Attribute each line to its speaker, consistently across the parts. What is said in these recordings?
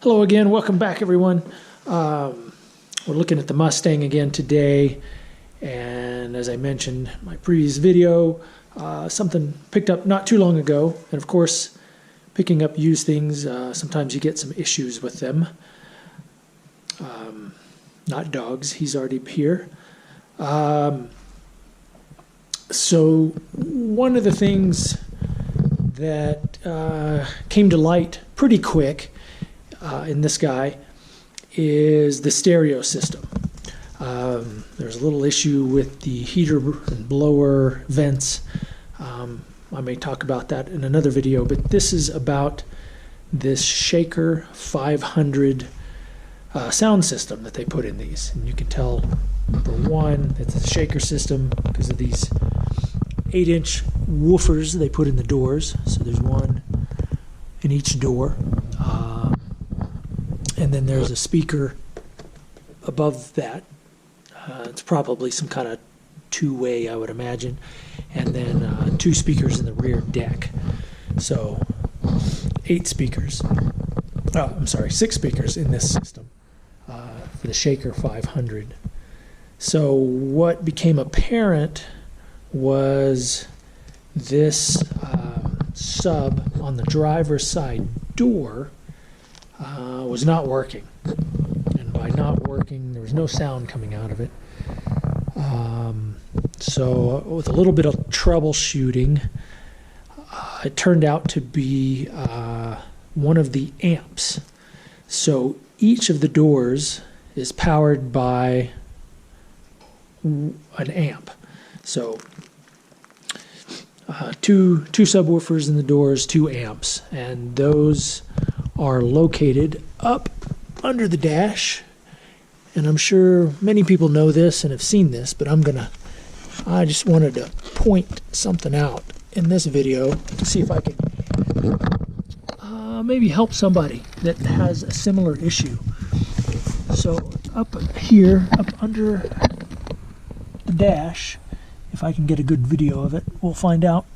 Speaker 1: Hello again, welcome back everyone. We're looking at the Mustang again today, and as I mentioned in my previous video, something picked up not too long ago, and of course picking up used things, sometimes you get some issues with them. Not dogs, he's already here. So one of the things that came to light pretty quick in this guy is the stereo system. There's a little issue with the heater and blower vents. I may talk about that in another video, but this is about this Shaker 500 sound system that they put in these. And you can tell, number one, it's a Shaker system because of these 8-inch woofers they put in the doors. So there's one in each door. And then there's a speaker above that. It's probably some kind of two-way, I would imagine. And then two speakers in the rear deck. So 8 speakers. Oh, I'm sorry, 6 speakers in this system for the Shaker 500. So what became apparent was this sub on the driver's side door was not working. And by not working, there was no sound coming out of it. So with a little bit of troubleshooting, it turned out to be one of the amps. So each of the doors is powered by an amp. So two subwoofers in the doors, 2 amps, and those are located up under the dash. And I'm sure many people know this and have seen this, but I just wanted to point something out in this video to see if I can maybe help somebody that has a similar issue. So up here, up under the dash, if I can get a good video of it, we'll find out.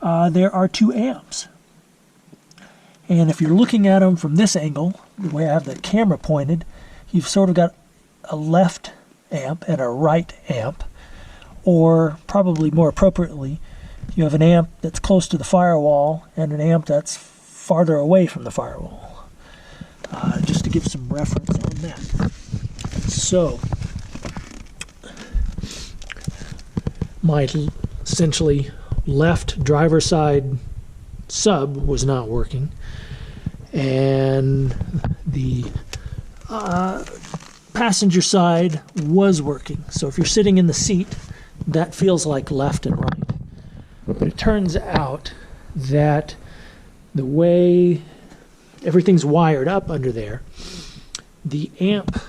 Speaker 1: There are 2 amps. And if you're looking at them from this angle, the way I have the camera pointed, you've sort of got a left amp and a right amp. Or probably more appropriately, you have an amp that's close to the firewall and an amp that's farther away from the firewall. Just to give some reference on that. So, my essentially left driver's side sub was not working, and the passenger side was working. So if you're sitting in the seat, that feels like left and right. But it turns out that the way everything's wired up under there, the amp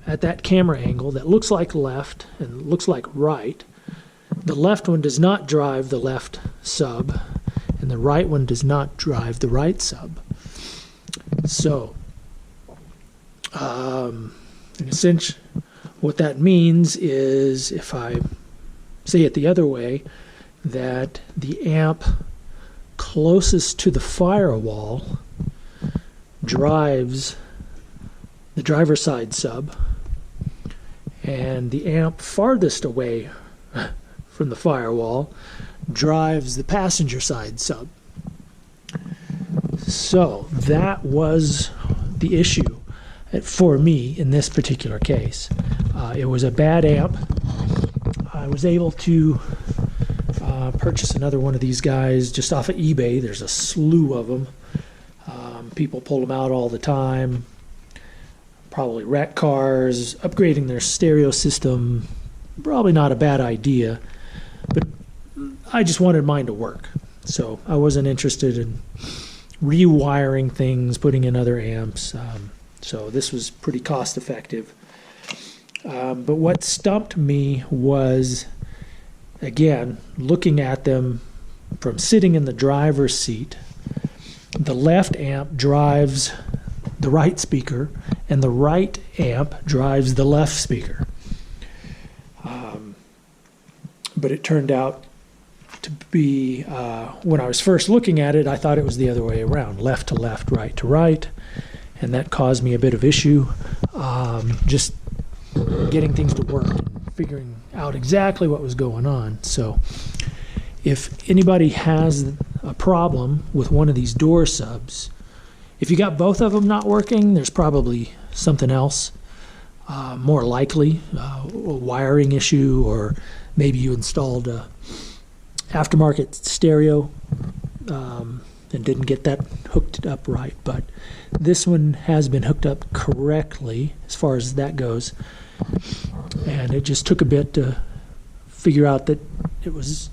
Speaker 1: at that camera angle that looks like left and looks like right, the left one does not drive the left sub, and the right one does not drive the right sub. So, in a sense, what that means is, if I say it the other way, that the amp closest to the firewall drives the driver's side sub, and the amp farthest away from the firewall drives the passenger side sub. So that was the issue for me in this particular case. It was a bad amp. I was able to purchase another one of these guys just off of eBay. There's a slew of them. People pull them out all the time. Probably wreck cars. Upgrading their stereo system, probably not a bad idea. But I just wanted mine to work. So I wasn't interested in rewiring things, putting in other amps. So this was pretty cost effective. But what stumped me was, again, looking at them from sitting in the driver's seat. The left amp drives the right speaker, and the right amp drives the left speaker. But it turned out to be, when I was first looking at it, I thought it was the other way around, left to left, right to right, and that caused me a bit of issue, just getting things to work and figuring out exactly what was going on. So if anybody has a problem with one of these door subs, if you got both of them not working, there's probably something else, more likely a wiring issue, or maybe you installed a aftermarket stereo and didn't get that hooked up right. But this one has been hooked up correctly as far as that goes, and it just took a bit to figure out that it was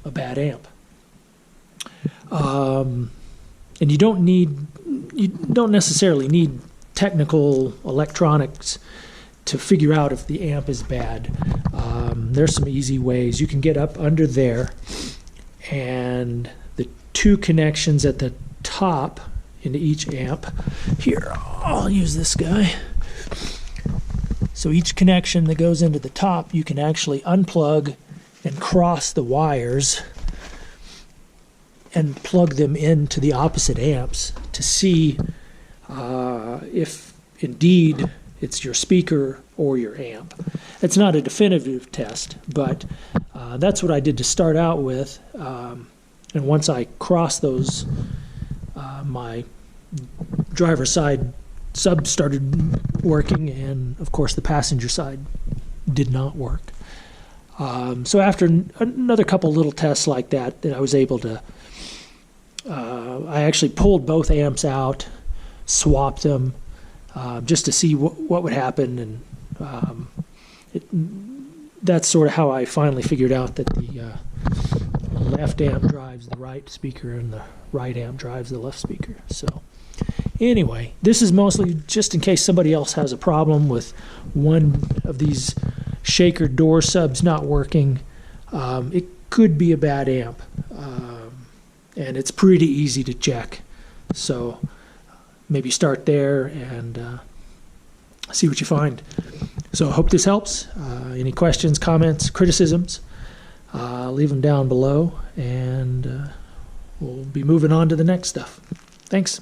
Speaker 1: a bad amp. And you don't necessarily need technical electronics to figure out if the amp is bad. There's some easy ways. You can get up under there, and the two connections at the top into each amp. Here, I'll use this guy. So each connection that goes into the top, you can actually unplug and cross the wires and plug them into the opposite amps to see if indeed it's your speaker or your amp. It's not a definitive test, but that's what I did to start out with. And once I crossed those, my driver's side sub started working, and of course the passenger side did not work. So after another couple little tests like that, I was able to, I actually pulled both amps out, swapped them, just to see what would happen, and that's sort of how I finally figured out that the left amp drives the right speaker and the right amp drives the left speaker. So anyway, this is mostly just in case somebody else has a problem with one of these shaker door subs not working. It could be a bad amp, and it's pretty easy to check. So maybe start there and see what you find. So I hope this helps. Any questions, comments, criticisms, leave them down below, and we'll be moving on to the next stuff. Thanks.